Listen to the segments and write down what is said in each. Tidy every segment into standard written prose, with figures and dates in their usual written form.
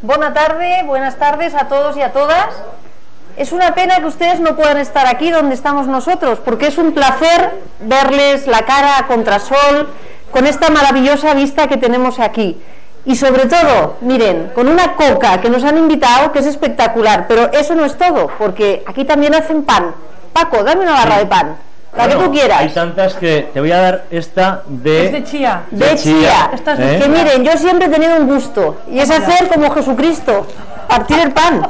buenas tardes a todos y a todas. Es una pena que ustedes no puedan estar aquí donde estamos nosotros, porque es un placer verles la cara a contrasol, con esta maravillosa vista que tenemos aquí. Y sobre todo, miren, con una coca que nos han invitado, que es espectacular, pero eso no es todo, porque aquí también hacen pan. Paco, dame una barra de pan, la que tú quieras. Hay tantas que te voy a dar esta de... Es de chía. De chía. Esta es de Que miren, yo siempre he tenido un gusto, y es hacer como Jesucristo, partir el pan.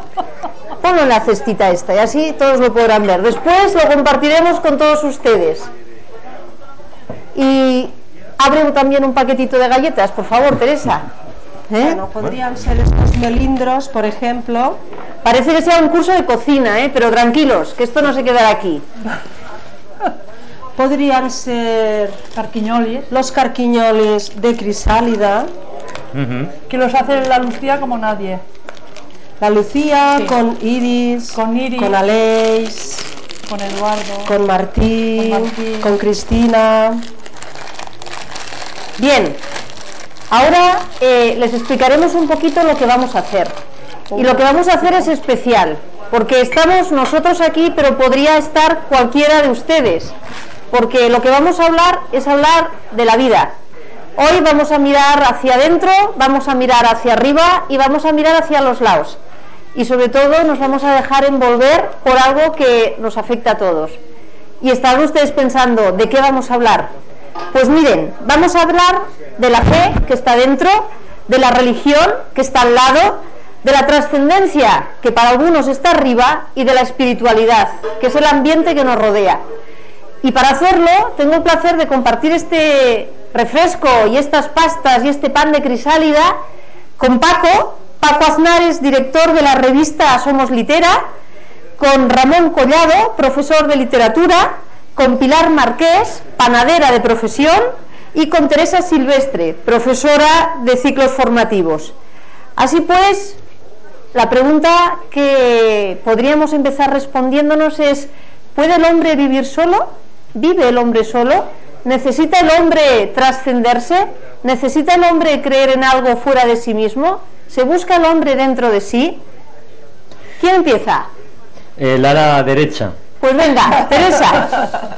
Ponlo en la cestita esta, y así todos lo podrán ver. Después lo compartiremos con todos ustedes. Y abre también un paquetito de galletas, por favor, Teresa. Bueno, podrían ser estos melindros, por ejemplo. Parece que sea un curso de cocina, pero tranquilos, que esto no se quedará aquí. Podrían ser carquiñolis. Los carquiñolis de crisálida. Que los hace la Lucía como nadie. La Lucía, sí. Con Iris, con Aleix, con Eduardo, con Martín, con Cristina. Bien, ahora les explicaremos un poquito lo que vamos a hacer. Y lo que vamos a hacer es especial, porque estamos nosotros aquí, pero podría estar cualquiera de ustedes, porque lo que vamos a hablar es hablar de la vida. Hoy vamos a mirar hacia adentro, vamos a mirar hacia arriba y vamos a mirar hacia los lados. Y sobre todo nos vamos a dejar envolver por algo que nos afecta a todos. Y estarán ustedes pensando, ¿de qué vamos a hablar? Pues miren, vamos a hablar de la fe que está dentro, de la religión que está al lado, de la trascendencia que para algunos está arriba y de la espiritualidad, que es el ambiente que nos rodea. Y para hacerlo tengo el placer de compartir este refresco y estas pastas y este pan de crisálida con Paco Aznares, director de la revista Somos Litera, con Ramón Collado, profesor de literatura, con Pilar Marqués, panadera de profesión, y con Teresa Silvestre, profesora de ciclos formativos. Así pues, la pregunta que podríamos empezar respondiéndonos es: ¿puede el hombre vivir solo? ¿Vive el hombre solo? ¿Necesita el hombre trascenderse? ¿Necesita el hombre creer en algo fuera de sí mismo? ¿Se busca el hombre dentro de sí? ¿Quién empieza? La ala derecha. Pues venga, Teresa.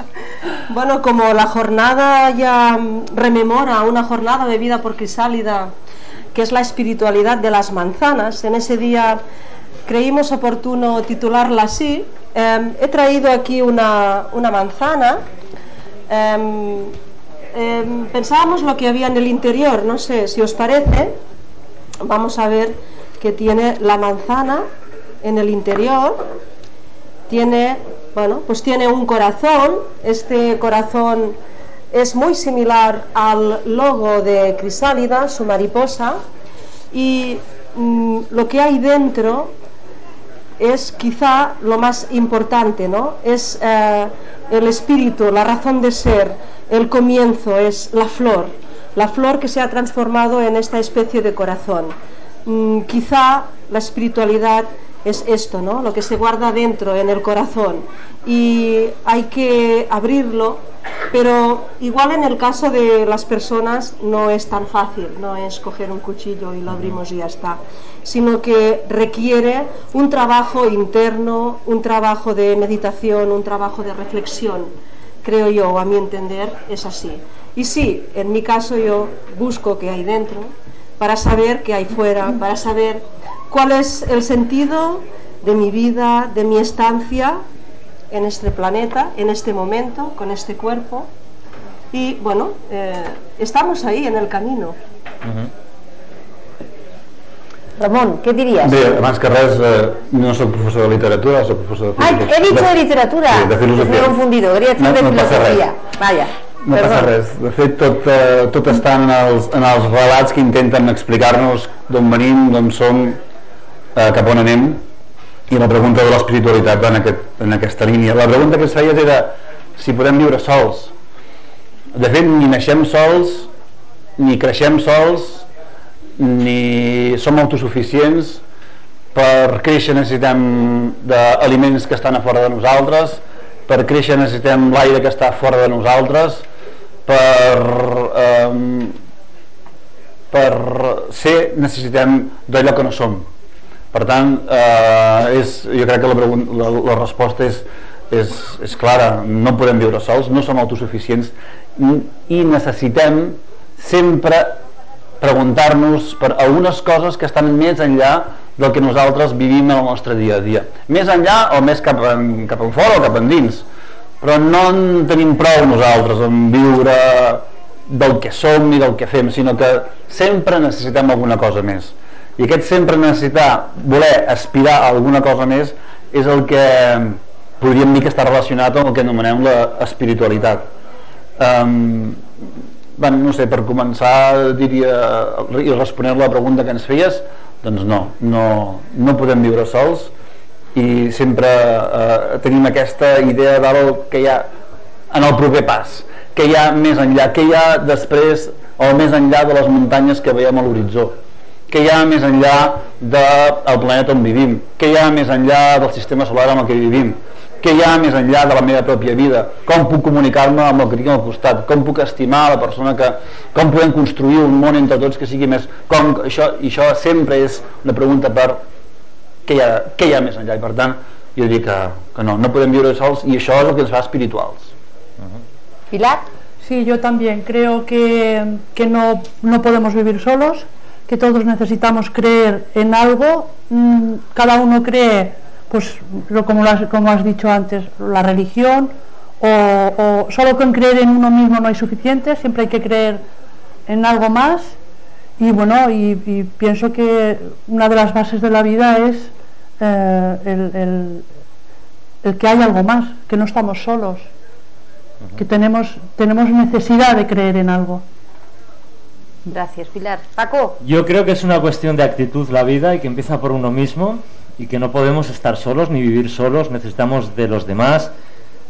Bueno, como la jornada ya rememora una jornada de vida por crisálida, que es la espiritualidad de las manzanas, en ese día creímos oportuno titularla así. He traído aquí una manzana. Pensábamos lo que había en el interior, no sé si os parece. Vamos a ver que tiene la manzana en el interior. Tiene, bueno, pues tiene un corazón. Este corazón es muy similar al logo de Crisálida, su mariposa, y lo que hay dentro es quizá lo más importante, ¿no? Es el espíritu, la razón de ser, el comienzo, es la flor que se ha transformado en esta especie de corazón. Quizá la espiritualidad es esto, ¿no? Lo que se guarda dentro, en el corazón, y hay que abrirlo, pero igual en el caso de las personas no es tan fácil, no es coger un cuchillo y lo abrimos y ya está, sino que requiere un trabajo interno, un trabajo de meditación, un trabajo de reflexión, creo yo, a mi entender es así. Y sí, en mi caso yo busco qué hay dentro para saber qué hay fuera, para saber cuál es el sentido de mi vida, de mi estancia en este planeta, en este momento, con este cuerpo. Y bueno, estamos ahí en el camino. Ramon, què diries? Bé, abans que res, no soc professor de literatura, soc professor de filosofia. He dicho de literatura. Sí, de filosofia. Me he confundido, quería decir de filosofia. Vaya. No passa res. De fet, tot està en els relats que intenten explicar-nos d'on venim, d'on som, cap on anem, i la pregunta de l'espiritualitat va en aquesta línia. La pregunta que es feia era si podem viure sols. De fet, ni naixem sols, ni creixem sols, ni som autosuficients. Per créixer necessitem d'aliments que estan a fora de nosaltres, per créixer necessitem l'aire que està fora de nosaltres, per per ser necessitem d'allò que no som. Per tant, jo crec que la resposta és clara. No podem viure sols, no som autosuficients i necessitem sempre preguntar-nos per algunes coses que estan més enllà del que nosaltres vivim en el nostre dia a dia. Més enllà o més cap enfora o cap endins. Però no en tenim prou nosaltres en viure del que som i del que fem, sinó que sempre necessitem alguna cosa més. I aquest sempre necessitar, voler aspirar a alguna cosa més, és el que podríem dir que està relacionat amb el que anomenem l'espiritualitat. No sé, per començar diria, i respondent la pregunta que ens feies, doncs no podem viure sols i sempre tenim aquesta idea del que hi ha en el proper pas, que hi ha més enllà, que hi ha després o més enllà de les muntanyes que veiem a l'horitzó, que hi ha més enllà del planeta on vivim, que hi ha més enllà del sistema solar amb el que vivim, que hi ha més enllà de la meva pròpia vida, com puc comunicar-me amb el que tinc al costat, com puc estimar la persona com podem construir un món entre tots que sigui més, i això sempre és una pregunta per què hi ha més enllà, i per tant jo dic que no podem viure sols, i això és el que ens fa espirituals. Pilar? Sí, yo también creo que no podemos vivir solos, que todos necesitamos creer en algo. Cada uno cree, pues como has dicho antes, la religión, o solo con creer en uno mismo no hay suficiente, siempre hay que creer en algo más. Y bueno, y pienso que una de las bases de la vida es el que hay algo más, que no estamos solos, que tenemos necesidad de creer en algo. Gracias, Pilar. Paco. Yo creo que es una cuestión de actitud la vida y que empieza por uno mismo, y que no podemos estar solos ni vivir solos. Necesitamos de los demás,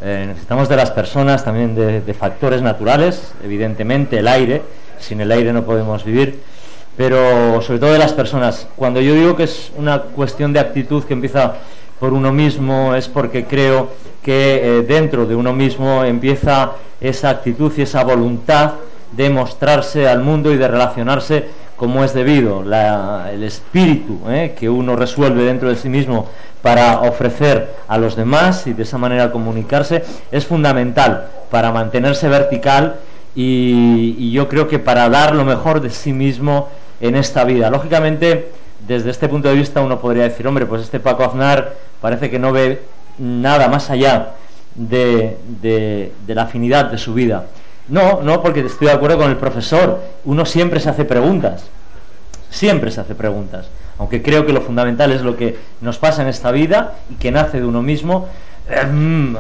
necesitamos de las personas, también de factores naturales, evidentemente el aire. Sin el aire no podemos vivir, pero sobre todo de las personas. Cuando yo digo que es una cuestión de actitud que empieza por uno mismo, es porque creo que dentro de uno mismo empieza esa actitud y esa voluntad de mostrarse al mundo y de relacionarse como es debido. El espíritu que uno resuelve dentro de sí mismo para ofrecer a los demás y de esa manera comunicarse es fundamental para mantenerse vertical y yo creo que para dar lo mejor de sí mismo en esta vida. Lógicamente, desde este punto de vista uno podría decir, hombre, pues este Paco Aznar parece que no ve nada más allá de la afinidad de su vida. No, porque estoy de acuerdo con el profesor. Uno siempre se hace preguntas, aunque creo que lo fundamental es lo que nos pasa en esta vida y que nace de uno mismo.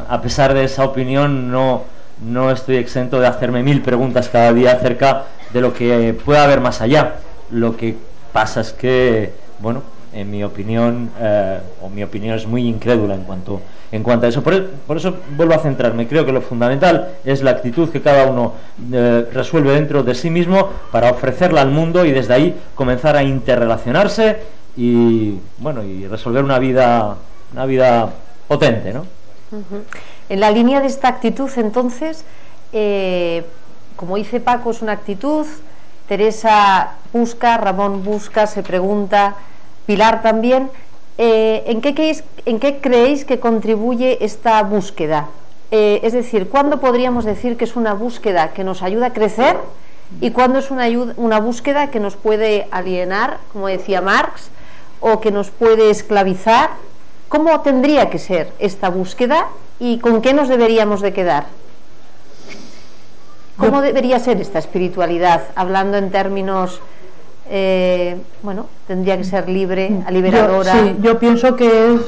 A pesar de esa opinión, no estoy exento de hacerme 1000 preguntas cada día acerca de lo que pueda haber más allá. Lo que pasa es que, bueno, en mi opinión, mi opinión es muy incrédula en cuanto a eso. Por eso vuelvo a centrarme. Creo que lo fundamental es la actitud que cada uno resuelve dentro de sí mismo para ofrecerla al mundo y desde ahí comenzar a interrelacionarse y resolver una vida potente, ¿no? En la línea de esta actitud, entonces, como dice Paco, es una actitud. Teresa busca, Ramón busca, se pregunta, Pilar también. ¿En qué creéis que contribuye esta búsqueda? Es decir, ¿cuándo podríamos decir que es una búsqueda que nos ayuda a crecer y cuándo es una búsqueda que nos puede alienar, como decía Marx, o que nos puede esclavizar? ¿Cómo tendría que ser esta búsqueda y con qué nos deberíamos de quedar? ¿Cómo debería ser esta espiritualidad? Hablando en términos, tendría que ser libre, liberadora. Yo pienso que es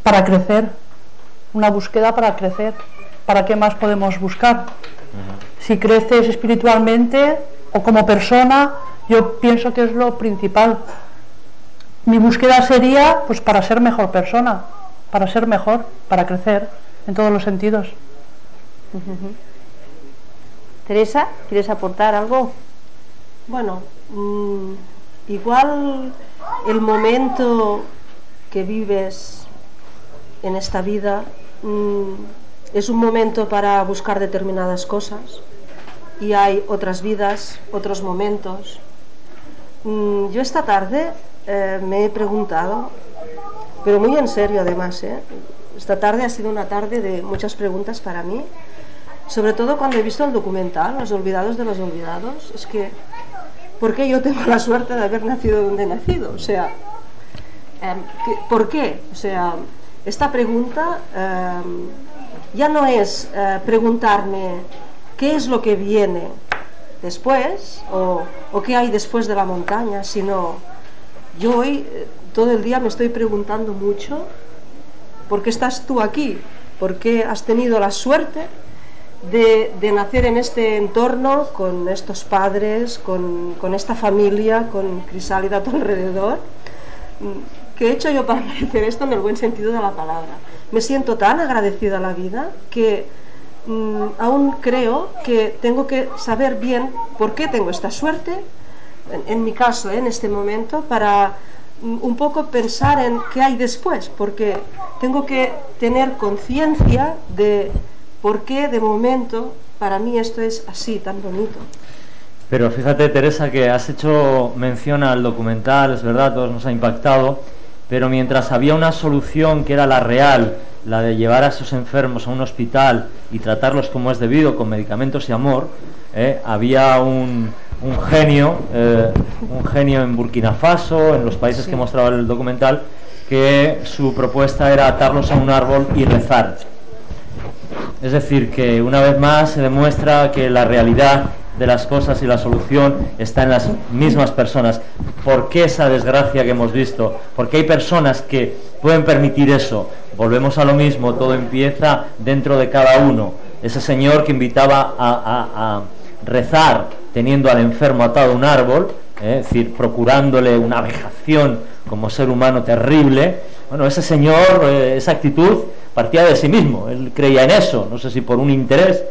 para crecer, una búsqueda para crecer. ¿Para qué más podemos buscar? Si creces espiritualmente o como persona, yo pienso que es lo principal. Mi búsqueda sería, pues, para ser mejor persona, para ser mejor, para crecer en todos los sentidos. Teresa, ¿quieres aportar algo? Bueno, igual el momento que vives en esta vida es un momento para buscar determinadas cosas, y hay otras vidas, otros momentos. Yo esta tarde me he preguntado, pero muy en serio además, esta tarde ha sido una tarde de muchas preguntas para mí, sobre todo cuando he visto el documental, Los olvidados de los olvidados. Es que, ¿por qué yo tengo la suerte de haber nacido donde he nacido? O sea, ¿por qué? O sea, esta pregunta ya no es preguntarme qué es lo que viene después o qué hay después de la montaña, sino yo hoy todo el día me estoy preguntando mucho ¿por qué estás tú aquí? ¿Por qué has tenido la suerte de nacer en este entorno, con estos padres, con esta familia, con Crisálida a tu alrededor? ¿Qué he hecho yo para merecer esto en el buen sentido de la palabra? Me siento tan agradecida a la vida que aún creo que tengo que saber bien por qué tengo esta suerte, en mi caso, en este momento, para un poco pensar en qué hay después, porque tengo que tener conciencia de por qué de momento para mí esto es así, tan bonito. Pero fíjate, Teresa, que has hecho mención al documental, es verdad, a todos nos ha impactado, pero mientras había una solución que era la real, la de llevar a esos enfermos a un hospital y tratarlos como es debido, con medicamentos y amor, había un genio en Burkina Faso, en los países que mostraba el documental, que su propuesta era atarlos a un árbol y rezar. Es decir, que una vez más se demuestra que la realidad de las cosas y la solución está en las mismas personas. ¿Por qué esa desgracia que hemos visto? ¿Por qué hay personas que pueden permitir eso? Volvemos a lo mismo, todo empieza dentro de cada uno. Ese señor que invitaba a rezar teniendo al enfermo atado a un árbol, es decir, procurándole una vejación como ser humano terrible. Bueno, ese señor, esa actitud partía de sí mismo, él creía en eso, no sé si por un interés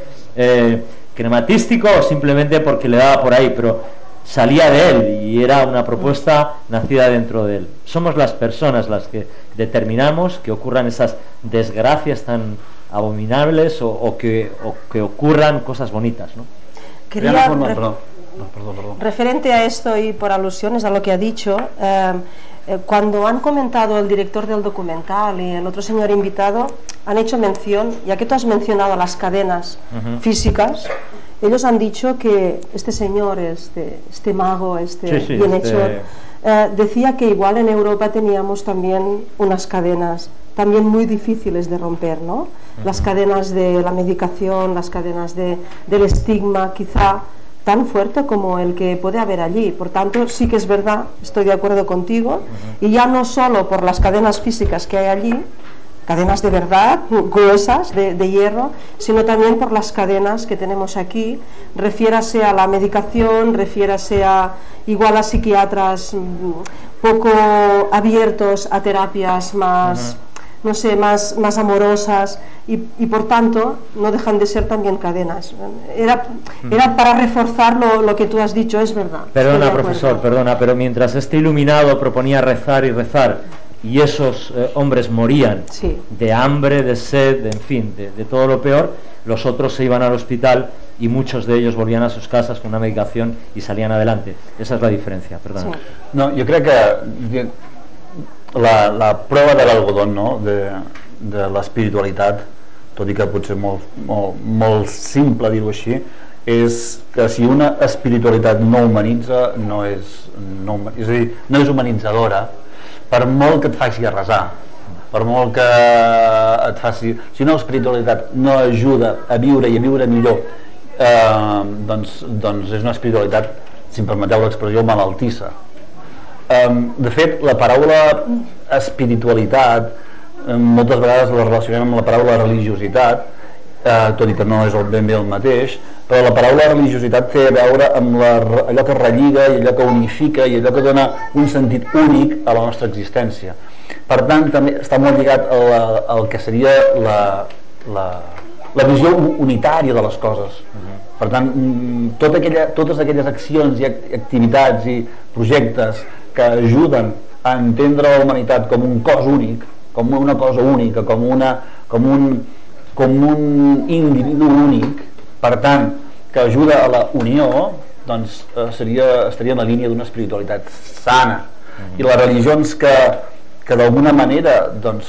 crematístico o simplemente porque le daba por ahí, pero salía de él y era una propuesta nacida dentro de él. Somos las personas las que determinamos que ocurran esas desgracias tan abominables o que ocurran cosas bonitas, ¿no? Quería, referente a esto y por alusiones a lo que ha dicho, cuando han comentado el director del documental y el otro señor invitado, han hecho mención, ya que tú has mencionado las cadenas físicas, ellos han dicho que este señor, este mago, bienhechor, decía que igual en Europa teníamos también unas cadenas también muy difíciles de romper, ¿no? Las cadenas de la medicación, las cadenas del estigma, quizá tan fuerte como el que puede haber allí. Por tanto, sí que es verdad, estoy de acuerdo contigo, y ya no solo por las cadenas físicas que hay allí, cadenas de verdad, gruesas, de hierro, sino también por las cadenas que tenemos aquí, refiérase a la medicación, refiérase a igual a psiquiatras poco abiertos a terapias más, no sé, más amorosas, y por tanto no dejan de ser también cadenas. Era para reforzar lo que tú has dicho, es verdad. Perdona, profesor, perdona, pero mientras este iluminado proponía rezar y rezar, y esos hombres morían de hambre, de sed, en fin, de todo lo peor, los otros se iban al hospital y muchos de ellos volvían a sus casas con una medicación y salían adelante. Esa es la diferencia, perdona. Sí. No, jo crec que la prova de l'algodó, no? de l'espiritualitat, tot i que potser molt simple dir-ho així, és que si una espiritualitat no humanitza, és a dir, no és humanitzadora, per molt que et faci a resar, per molt que et faci, si una espiritualitat no ajuda a viure i a viure millor, doncs és una espiritualitat, si em permeteu l'expressió, malaltissa. De fet, la paraula espiritualitat moltes vegades la relacionem amb la paraula religiositat, tot i que no és ben bé el mateix, però la paraula religiositat té a veure amb allò que relliga i allò que unifica i allò que dona un sentit únic a la nostra existència. Per tant, també està molt lligat al que seria la visió unitària de les coses. Per tant, totes aquelles accions i activitats i projectes que ajuden a entendre la humanitat com un cos únic, com una cosa única, com un individu únic, per tant, que ajuda a la unió, doncs estaria en la línia d'una espiritualitat sana. I les religions que d'alguna manera doncs,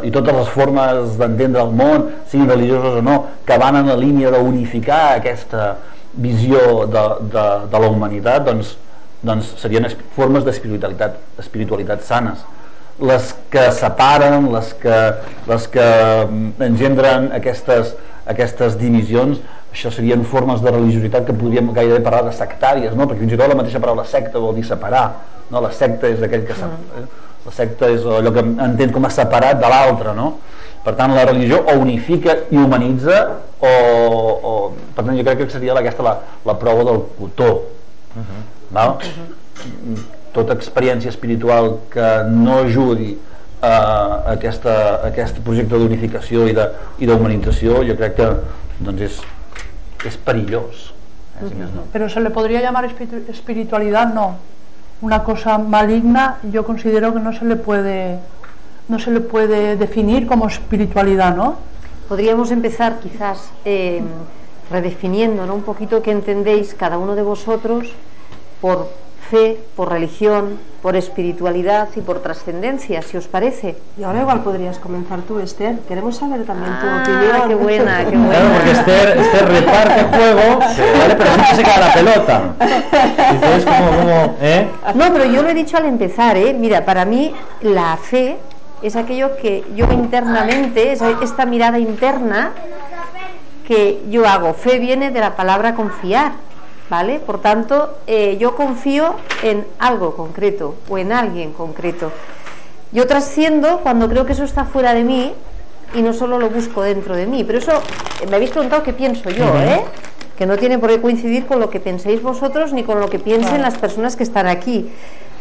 i totes les formes d'entendre el món, siguin religioses o no, que van en la línia d'unificar aquesta visió de la humanitat, doncs serien formes d'espiritualitat sanes. Les que separen, les que engendren aquestes divisions, això serien formes de religiositat que podríem gairebé parlar de sectàries, no? Perquè fins i tot la mateixa paraula secta vol dir separar, no? La secta és aquell que la secta és allò que entén com a separat de l'altre, no? Per tant, la religió o unifica i humanitza o per tant, jo crec que seria la prova del cotó. Val? Tota experiència espiritual que no ajudi a aquest projecte d'unificació i d'humanització, jo crec que doncs és perillós. Pero se le podría llamar espiritualidad, no. Una cosa maligna, yo considero que no se le puede definir como espiritualidad, ¿no? Podríamos empezar quizás redefiniendo, ¿no? Un poquito qué entendéis cada uno de vosotros por fe, por religión, por espiritualidad y por trascendencia, si os parece. Y ahora igual podrías comenzar tú, Esther. Queremos saber también tu opinión. Qué buena, qué buena. Claro, porque Esther reparte juego, ¿vale? Pero siempre se queda la pelota. Entonces, No, pero yo lo he dicho al empezar, Mira, para mí la fe es aquello que yo internamente, esta mirada interna que yo hago. Fe viene de la palabra confiar, ¿vale? Por tanto, yo confío en algo concreto o en alguien concreto. Yo trasciendo cuando creo que eso está fuera de mí y no solo lo busco dentro de mí. Pero eso, me habéis preguntado qué pienso yo, que no tiene por qué coincidir con lo que penséis vosotros ni con lo que piensen las personas que están aquí.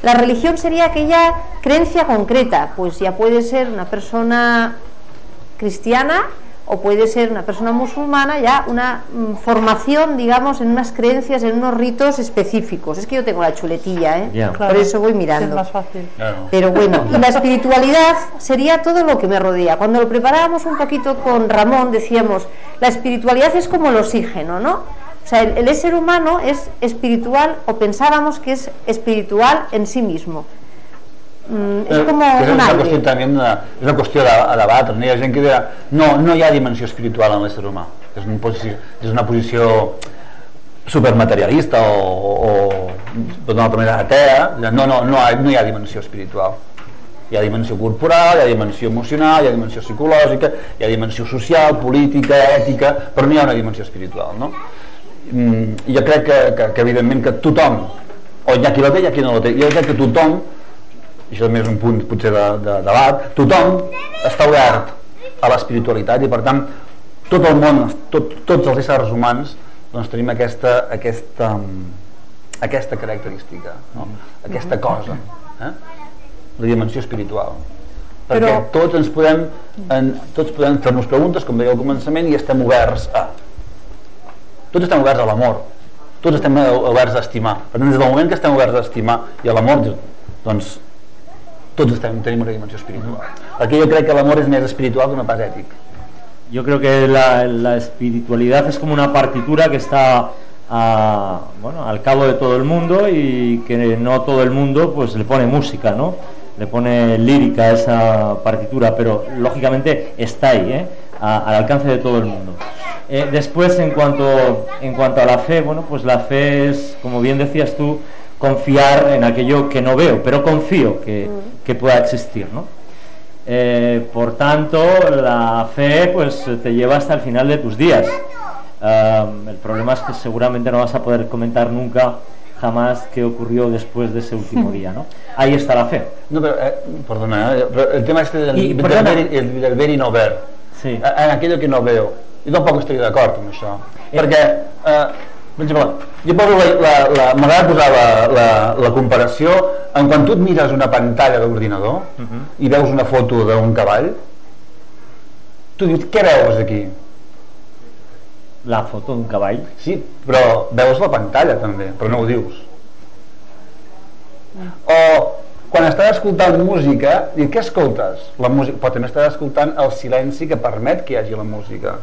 La religión sería aquella creencia concreta, pues ya puede ser una persona cristiana o puede ser una persona musulmana, ya una formación, digamos, en unas creencias, en unos ritos específicos. Es que yo tengo la chuletilla, por eso voy mirando. Es más fácil. Pero bueno, y la espiritualidad sería todo lo que me rodea. Cuando lo preparábamos un poquito con Ramón, decíamos, la espiritualidad es como el oxígeno, ¿no? O sea, el ser humano es espiritual, o pensábamos que es espiritual en sí mismo. És com un aire. És una qüestió a debatre. Hi ha gent que dirà no hi ha dimensió espiritual en l'ésser humà, és una posició supermaterialista o d'una altra manera atea. No hi ha dimensió espiritual. Hi ha dimensió corporal, hi ha dimensió emocional, hi ha dimensió psicològica, hi ha dimensió social, política, ètica, però no hi ha una dimensió espiritual, no? Jo crec que evidentment que tothom, o hi ha qui la té i hi ha qui no la té, jo crec que tothom, i això també és un punt potser de debat, tothom està obert a l'espiritualitat i per tant tot el món, tots els éssers humans doncs tenim aquesta característica, no? Aquesta cosa, la dimensió espiritual, perquè tots podem fer-nos preguntes, com deia al començament, i estem oberts a l'amor, tots estem oberts a estimar. Per tant, des del moment que estem oberts a estimar i a l'amor, doncs tots tenim una dimensió espiritual, perquè jo crec que l'amor és més espiritual que no pas ètic. Yo creo que la espiritualidad es como una partitura que está al cabo de todo el mundo y que no todo el mundo pues le pone música, ¿no? Le pone lírica a esa partitura, pero lógicamente está ahí, al alcance de todo el mundo. Después, en cuanto a la fe, bueno, pues la fe es, como bien decías tú, confiar en aquello que no veo, pero confío que pueda existir, ¿no? Por tanto, la fe pues te lleva hasta el final de tus días. El problema es que seguramente no vas a poder comentar nunca jamás qué ocurrió después de ese último día, ¿no? Ahí está la fe. No, pero, perdona, pero el tema este del ver i no ver, sí. En aquello que no veo, jo tampoc estic d'acord amb això, perquè per exemple, jo m'agrada posar la comparació en quan tu et mires una pantalla d'ordinador i veus una foto d'un cavall, tu dius, què veus aquí? La foto d'un cavall? Sí, però veus la pantalla també, però no ho dius. O quan estàs escoltant música, dius, què escoltes? La música, però també estàs escoltant el silenci que permet que hi hagi la música.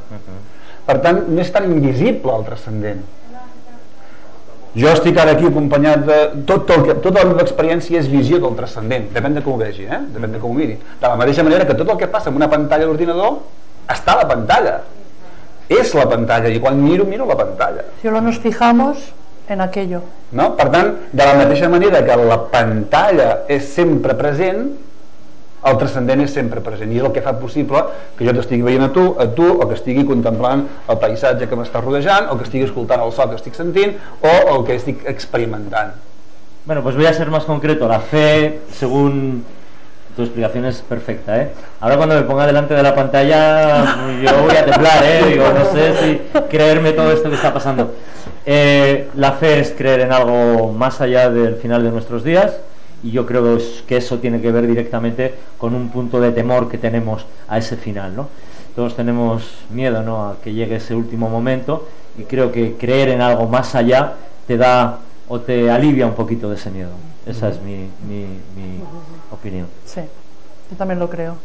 Per tant, no és tan invisible el transcendent. Jo estic ara aquí acompanyat de... Tota la meva experiència és visió del transcendent, depèn de com ho vegi, depèn de com ho miri. De la mateixa manera que tot el que passa en una pantalla d'ordinador està a la pantalla. És la pantalla, i quan miro la pantalla. Solo nos fijamos en aquello. No? Per tant, de la mateixa manera que la pantalla és sempre present, el transcendent és sempre present, i és el que fa possible que jo t'estigui veient a tu, o que estigui contemplant el paisatge que m'està rodejant, o que estigui escoltant el so que estic sentint, o el que estic experimentant. Bueno, pues voy a ser más concreto. La fe, según tu explicación, es perfecta, ¿eh? Ahora cuando me ponga delante de la pantalla yo voy a temblar, digo, no sé si creerme todo esto que está pasando. La fe es creer en algo más allá del final de nuestros días, y yo creo que eso tiene que ver directamente con un punto de temor que tenemos a ese final, ¿no? Todos tenemos miedo, ¿no?, a que llegue ese último momento, y creo que creer en algo más allá te da o te alivia un poquito de ese miedo. Esa es mi opinión. Sí, yo también lo creo.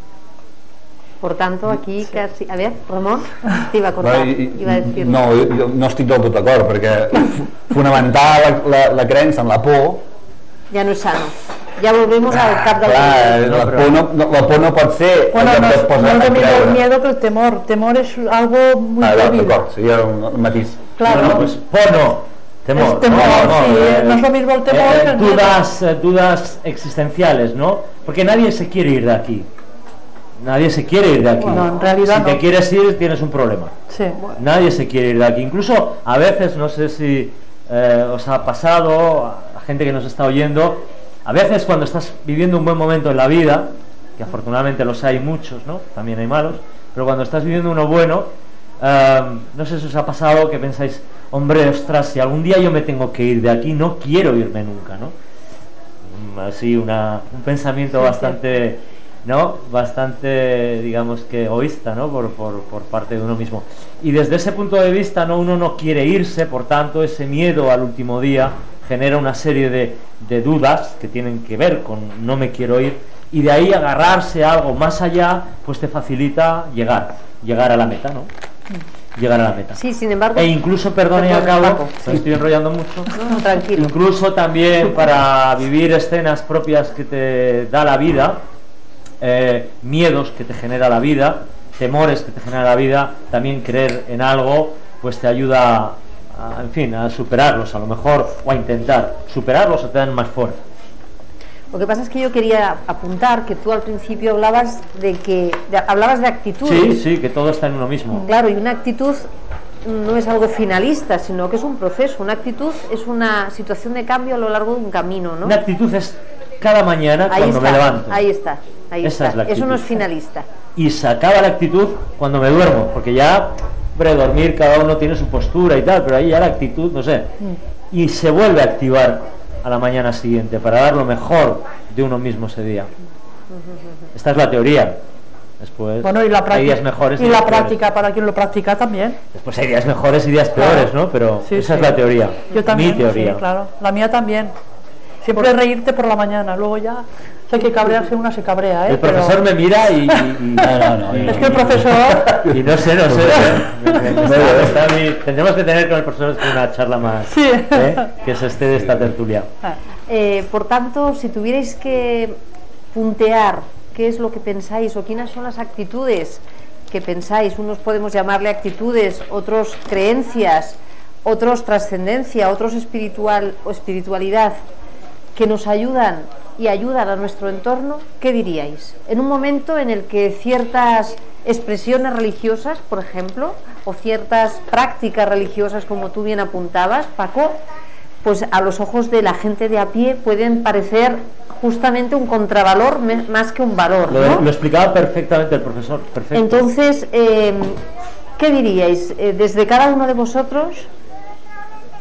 Por tanto, aquí sí. Casi... A ver, Ramon, te iba a cortar, iba a decir... No, jo no estic del tot d'acord, perquè fonamentar la creença en la por... Ja no és sano. Ya volvemos al cap del... La por no pot ser... Bueno, no es lo mismo el miedo que el temor. Temor es algo muy débil. D'acord, seria un matís. Claro. No, pues por no. Temor. Es temor, no es lo mismo el temor que el miedo. Dudas existenciales, ¿no? Porque nadie se quiere ir de aquí. Nadie se quiere ir de aquí. Bueno, en realidad si te quieres ir, tienes un problema. Sí. Nadie se quiere ir de aquí. Incluso a veces, no sé si os ha pasado, a gente que nos está oyendo, a veces cuando estás viviendo un buen momento en la vida, que afortunadamente los hay muchos, ¿no? También hay malos, pero cuando estás viviendo uno bueno, no sé si os ha pasado que pensáis, hombre, ostras, si algún día yo me tengo que ir de aquí, no quiero irme nunca, ¿no? Así un pensamiento bastante, ¿no?, bastante, digamos que egoísta, ¿no?, por parte de uno mismo. Y desde ese punto de vista, ¿no?, uno no quiere irse, por tanto ese miedo al último día genera una serie de dudas que tienen que ver con no me quiero ir, y de ahí agarrarse a algo más allá pues te facilita llegar a la meta, ¿no? Llegar a la meta. Sí, sin embargo... E incluso, perdón, y acabo, me estoy enrollando mucho. No, tranquilo. Incluso también para vivir escenas propias que te da la vida, miedos que te genera la vida, temores que te genera la vida, también creer en algo pues te ayuda a superarlos a lo mejor, o a intentar superarlos, o te dan más fuerza. Lo que pasa es que yo quería apuntar que tú al principio hablabas de actitudes. Sí, que todo está en uno mismo. Claro, y una actitud no es algo finalista, sino que es un proceso. Una actitud es una situación de cambio a lo largo de un camino, ¿no? Una actitud es cada mañana cuando me levanto. Ahí está. Esa es la actitud. Eso no es finalista. Y se acaba la actitud cuando me duermo, porque ya, hombre, dormir cada uno tiene su postura y tal, pero ahí ya la actitud, no sé. Y se vuelve a activar a la mañana siguiente para dar lo mejor de uno mismo ese día. Esta es la teoría. Después, bueno, y la práctica, hay días mejores y la práctica para quien lo practica también. Después hay días mejores y días peores, ¿no? Pero sí, esa es la teoría. Yo también, mi teoría. sí, claro. La mía también. Siempre reírte por la mañana, luego ya sé que cabrearse una se cabrea, ¿eh? El profesor me mira y es que el profesor... Y no sé. Tendremos que tener con el profesor una charla más, sí. Que se esté de esta tertulia. Por tanto, si tuvierais que puntear qué es lo que pensáis o quiénes son las actitudes que pensáis, unos podemos llamarle actitudes, otros creencias, otros trascendencia, otros espiritual o espiritualidad, que nos ayudan y ayudan a nuestro entorno, ¿qué diríais? En un momento en el que ciertas expresiones religiosas, por ejemplo, o ciertas prácticas religiosas, como tú bien apuntabas, Paco, pues a los ojos de la gente de a pie pueden parecer justamente un contravalor más que un valor, ¿no? Lo explicaba perfectamente el profesor. Perfecto. Entonces, ¿qué diríais? Desde cada uno de vosotros,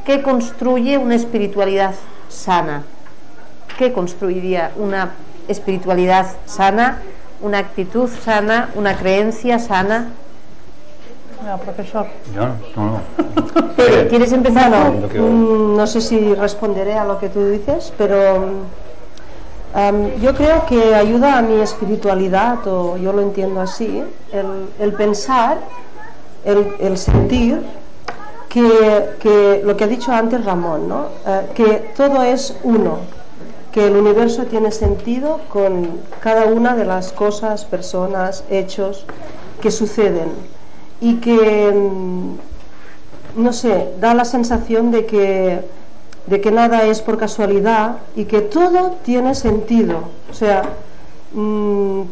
¿qué construye una espiritualidad sana? ¿Qué construiría una espiritualidad sana, una actitud sana, una creencia sana? Profesor. No. ¿Quieres empezar? No sé si responderé a lo que tú dices, pero yo creo que ayuda a mi espiritualidad, o yo lo entiendo así, el pensar, el sentir que lo que ha dicho antes Ramón, ¿no? Que todo es uno, que el universo tiene sentido con cada una de las cosas, personas, hechos que suceden, y que, no sé, da la sensación de que nada es por casualidad y que todo tiene sentido. O sea,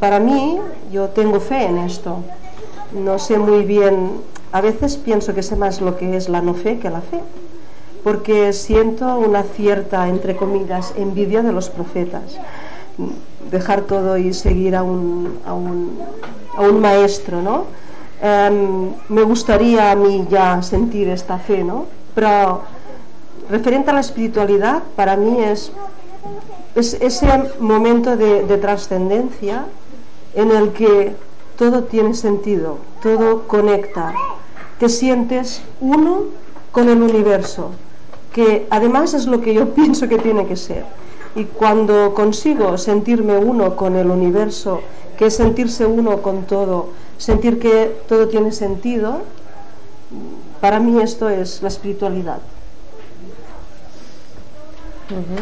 para mí, yo tengo fe en esto. No sé muy bien, a veces pienso que sé más lo que es la no fe que la fe, porque siento una cierta, entre comillas, envidia de los profetas. Dejar todo y seguir a un maestro, ¿no? Me gustaría a mí ya sentir esta fe, ¿no? Pero referente a la espiritualidad, para mí es ese momento de trascendencia en el que todo tiene sentido, todo conecta, te sientes uno con el universo, que además es lo que yo pienso que tiene que ser. Y cuando consigo sentirme uno con el universo, que es sentirse uno con todo, sentir que todo tiene sentido, para mí esto es la espiritualidad.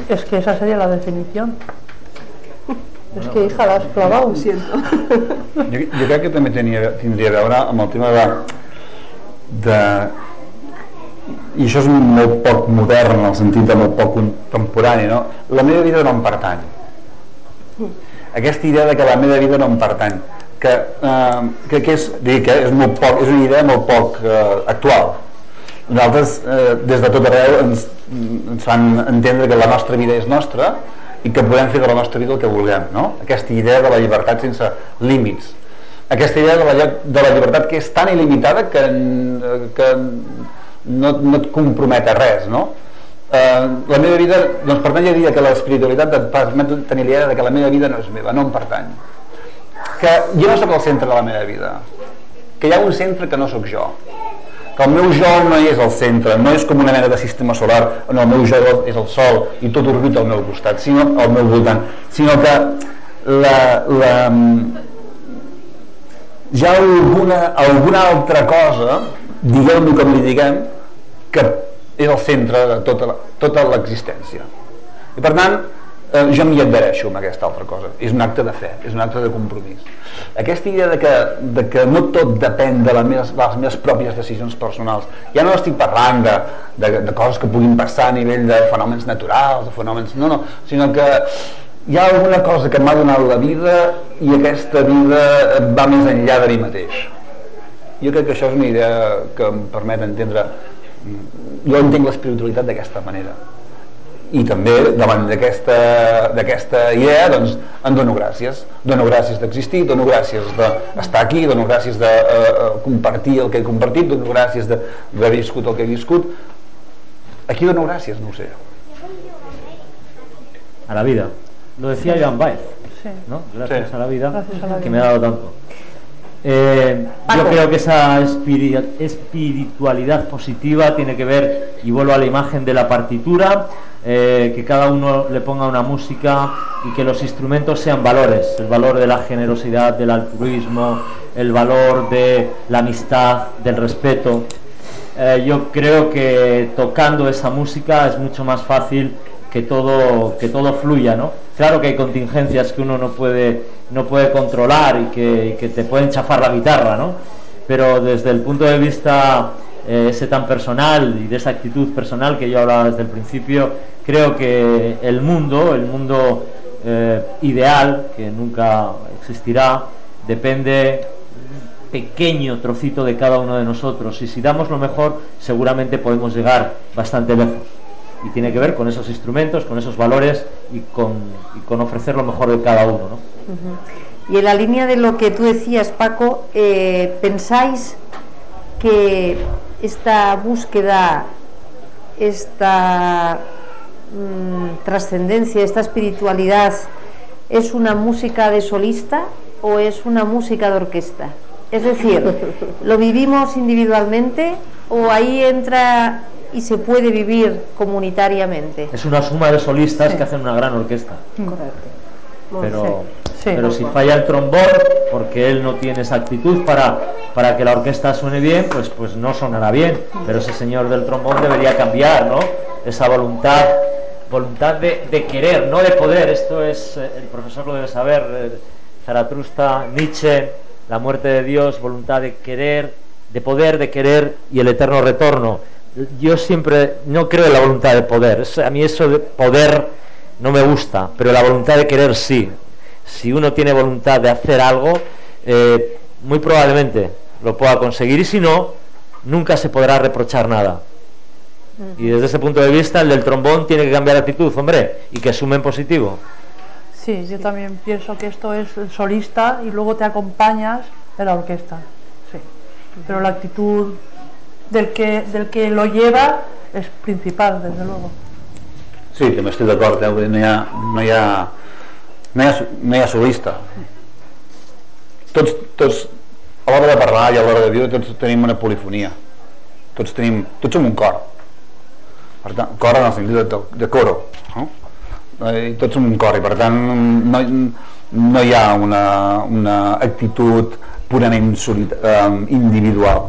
Es que esa sería la definición. És que, hija, l'has clavado. Ho siento. Jo crec que també tindria a veure amb el tema i això és molt poc modern, en el sentit de molt poc contemporani, no? La meva vida no em pertany. Aquesta idea de que la meva vida no em pertany, que és una idea molt poc actual. Nosaltres, des de tot arreu, ens fan entendre que la nostra vida és nostra i que podem fer de la nostra vida el que vulguem, no? Aquesta idea de la llibertat sense límits, aquesta idea de la llibertat que és tan il·limitada que no et compromet a res, no? La meva vida, doncs per tant jo diria que l'espiritualitat et permet tenir l'idea de que la meva vida no és meva, no em pertany, que jo no soc el centre de la meva vida, que hi ha un centre que no sóc jo, que el meu jo no és el centre, no és com una mena de sistema solar on el meu jo és el sol i tot orbita al meu costat, sinó al meu voltant, sinó que hi ha alguna altra cosa, diguem-ho com li diguem, que és el centre de tota l'existència. I per tant, jo m'hi adhereixo amb aquesta altra cosa. És un acte de fe, és un acte de compromís. Aquesta idea de que no tot depèn de les meves pròpies decisions personals. Ja no estic parlant de coses que puguin passar a nivell de fenòmens naturals, de fenòmens... No, sinó que hi ha alguna cosa que m'ha donat la vida i aquesta vida va més enllà de mi mateix. Jo crec que això és una idea que em permet entendre... Jo entenc l'espiritualitat d'aquesta manera. I també davant d'aquesta idea doncs em dono gràcies d'existir, dono gràcies d'estar aquí, dono gràcies de compartir el que he compartit, dono gràcies d'haver viscut el que he viscut. Aquí dono gràcies, no ho sé. A la vida, lo decía Joan Baez, ¿no? Gracias a la vida que me ha dado tanto. Yo creo que esa espiritualidad positiva tiene que ver, y vuelvo a la imagen de la partitura, que cada uno le ponga una música y que los instrumentos sean valores, el valor de la generosidad, del altruismo, el valor de la amistad, del respeto. Yo creo que tocando esa música es mucho más fácil que todo fluya, ¿no? Claro que hay contingencias que uno no puede controlar y que te pueden chafar la guitarra, ¿no? Pero desde el punto de vista ese tan personal y de esa actitud personal que yo hablaba desde el principio, creo que el mundo ideal, que nunca existirá, depende un pequeño trocito de cada uno de nosotros, y si damos lo mejor seguramente podemos llegar bastante lejos. Y tiene que ver con esos instrumentos, con esos valores y con ofrecer lo mejor de cada uno, ¿no? Y en la línea de lo que tú decías, Paco, ¿pensáis que esta búsqueda, esta trascendencia, esta espiritualidad es una música de solista o es una música de orquesta? Es decir, ¿lo vivimos individualmente o ahí entra y se puede vivir comunitariamente? Es una suma de solistas que hacen una gran orquesta. Correcto. Pero Sí. Pero si falla el trombón, porque él no tiene esa actitud para que la orquesta suene bien, pues no sonará bien. Pero ese señor del trombón debería cambiar, ¿no? Esa voluntad de querer, no de poder. Esto es, el profesor lo debe saber, Zaratustra, Nietzsche, la muerte de Dios, voluntad de querer, de poder, de querer y el eterno retorno. Yo siempre no creo en la voluntad de poder. A mí eso de poder no me gusta, pero la voluntad de querer sí. Si uno tiene voluntad de hacer algo, muy probablemente lo pueda conseguir, y si no, nunca se podrá reprochar nada. Y desde ese punto de vista, el del trombón tiene que cambiar actitud, hombre, y que sume en positivo. Sí, yo también pienso que esto es el solista y luego te acompañas de la orquesta, sí. Pero la actitud del que lo lleva és principal, desde luego. Sí, també estic d'acord, no hi ha solista. Tots, a l'hora de parlar i a l'hora de viure, tots tenim una polifonia. Tots som un cor. Per tant, cor en el sentit de coro, no? I tots som un cor, i per tant no hi ha una actitud purament individual.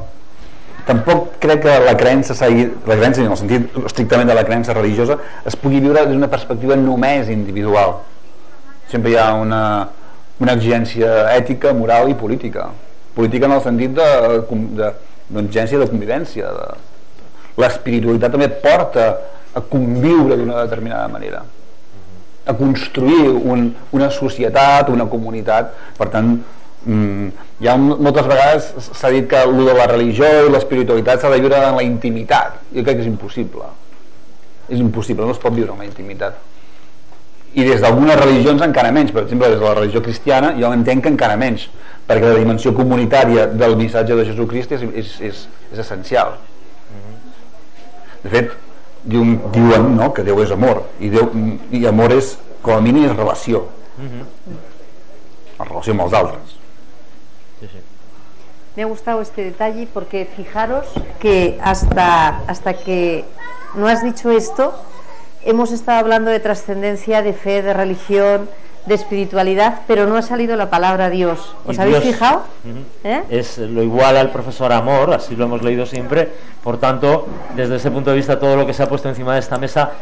Tampoc crec que la creença en el sentit estrictament de la creença religiosa es pugui viure des d'una perspectiva només individual. Sempre hi ha una exigència ètica, moral i política. Política en el sentit d'exigència de convivència. L'espiritualitat també et porta a conviure d'una determinada manera, a construir una societat, una comunitat. Per tant, moltes vegades s'ha dit que el de la religió i l'espiritualitat s'ha de viure en la intimitat. Jo crec que és impossible. És impossible, no es pot viure en la intimitat. I des d'algunes religions encara menys. Per exemple, des de la religió cristiana jo entenc que encara menys, perquè la dimensió comunitària del missatge de Jesucrist és essencial. De fet, diuen que Déu és amor, i amor és, com a mínim, és relació. La relació amb els altres. Me ha gustado este detalle porque fijaros que hasta que no has dicho esto, hemos estado hablando de trascendencia, de fe, de religión, de espiritualidad, pero no ha salido la palabra Dios. ¿Os habéis fijado? Es lo igual al profesor amor, así lo hemos leído siempre. Por tanto, desde ese punto de vista, todo lo que se ha puesto encima de esta mesa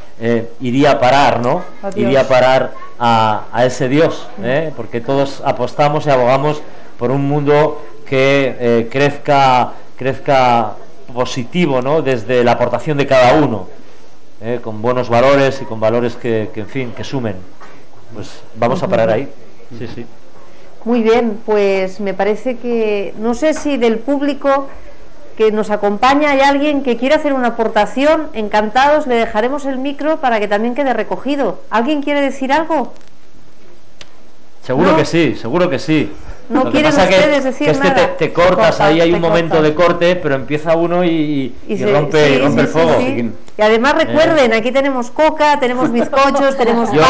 iría a parar, ¿no? Iría a parar a ese Dios, porque todos apostamos y abogamos por un mundo que crezca positivo, ¿no? Desde la aportación de cada uno, con buenos valores y con valores que en fin, que sumen. Pues vamos a parar ahí. Sí, sí. Muy bien, pues me parece que, no sé si del público que nos acompaña hay alguien que quiere hacer una aportación. Encantados, le dejaremos el micro para que también quede recogido. ¿Alguien quiere decir algo? Seguro que sí, seguro que sí. No quieren ustedes decir nada. Te cortas, ahí hay un momento de corte, pero empieza uno y rompe el fuego. Sí. Y además recuerden, aquí tenemos coca, tenemos bizcochos, tenemos... Yo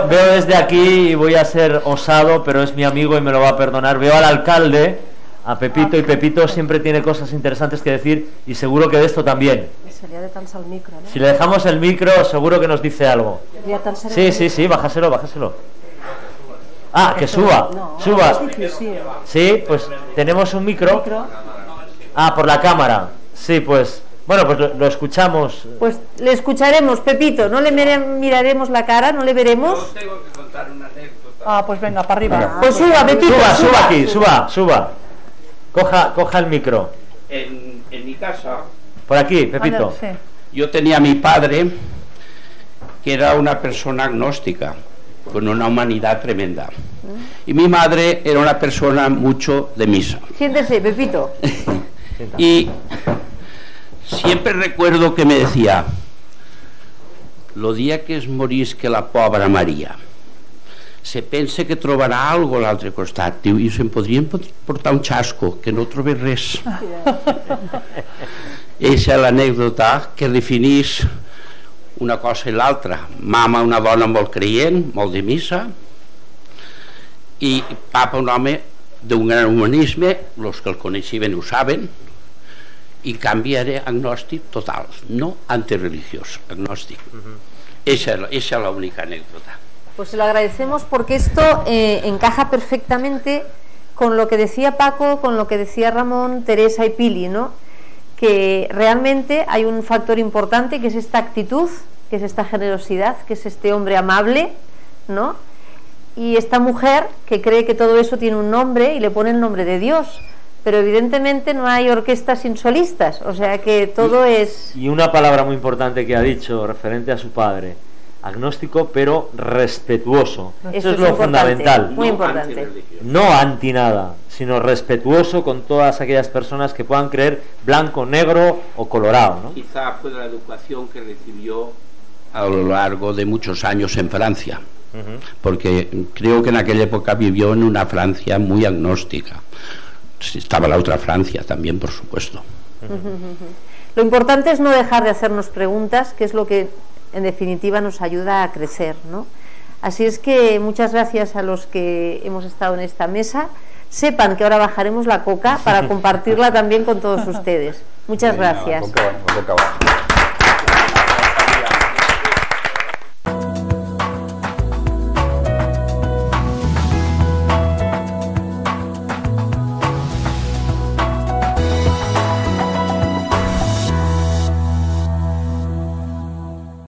veo desde aquí, y voy a ser osado, pero es mi amigo y me lo va a perdonar, veo al alcalde, a Pepito, y Pepito siempre tiene cosas interesantes que decir, y seguro que de esto también. Sería de tan el micro, ¿no? Si le dejamos el micro, seguro que nos dice algo. Sí, bájaselo. Ah, que suba. Sí, pues tenemos un micro. Ah, por la cámara. Sí, pues, bueno, pues lo escuchamos. Pues le escucharemos, Pepito. No le miraremos la cara, no le veremos. Tengo que contar una anécdota. Ah, pues venga, para arriba. Pues suba, Pepito. Suba aquí, suba. Coja el micro. En mi casa. Por aquí, Pepito. Sí. Yo tenía a mi padre, que era una persona agnóstica, con una humanidad tremenda. Y mi madre era una persona mucho de misa. Siéntese, Pepito. Y siempre recuerdo que me decía: lo día que es morisque la pobra Maria, se pensa que trobarà algo a l'altre costat. Diu, i se'n podrien portar un xasco, que no trobés res. Eixa és l'anècdota que definís una cosa i l'altra. Mama, una dona molt creient, molt de missa, i papa, un home d'un gran humanisme, els que el coneixen ho saben, i en canvi era agnòstic total, no antireligiós, agnòstic. Eixa és l'única anècdota. Pues se lo agradecemos porque esto encaja perfectamente con lo que decía Paco, con lo que decía Ramón, Teresa y Pili, ¿no? Que realmente hay un factor importante que es esta actitud, que es esta generosidad, que es este hombre amable, ¿no? Y esta mujer que cree que todo eso tiene un nombre y le pone el nombre de Dios, pero evidentemente no hay orquestas sin solistas, o sea que todo es... Y una palabra muy importante que ha dicho referente a su padre: agnóstico pero respetuoso. Eso es lo fundamental. Muy importante. No anti nada, sino respetuoso con todas aquellas personas que puedan creer blanco, negro o colorado, ¿no? Quizá fue la educación que recibió a lo largo de muchos años en Francia, porque creo que en aquella época vivió en una Francia muy agnóstica. Estaba la otra Francia también, por supuesto. Lo importante es no dejar de hacernos preguntas, que es lo que en definitiva nos ayuda a crecer, ¿no? Así es que muchas gracias a los que hemos estado en esta mesa. Sepan que ahora bajaremos la coca para compartirla también con todos ustedes. Muchas gracias. La coca va.